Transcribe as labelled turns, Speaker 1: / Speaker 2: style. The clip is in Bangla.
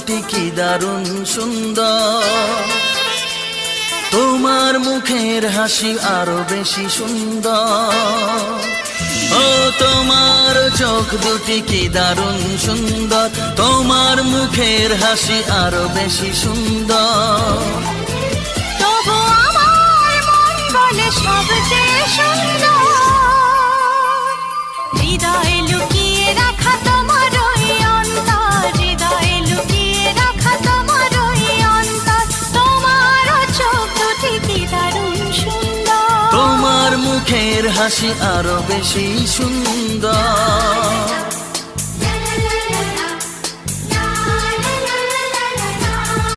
Speaker 1: দুটি কি দারুণ সুন্দর, তোমার মুখের হাসি আরো বেশি সুন্দর। ও তোমার চোখ দুটি কি দারুণ সুন্দর, তোমার মুখের হাসি আরো বেশি সুন্দর।
Speaker 2: তবু আমার মন বলে সবচেয়ে সুন্দর, হৃদয়ে লুকিয়ে রাখা তোমার ওই অন্তর, হৃদয়ে লুকিয়ে রাখা তোমার ওই অন্তর। তোমার চোখ দুটি কি দারুণ সুন্দর,
Speaker 1: তোমার মুখের হাসি আরো বেশি সুন্দর।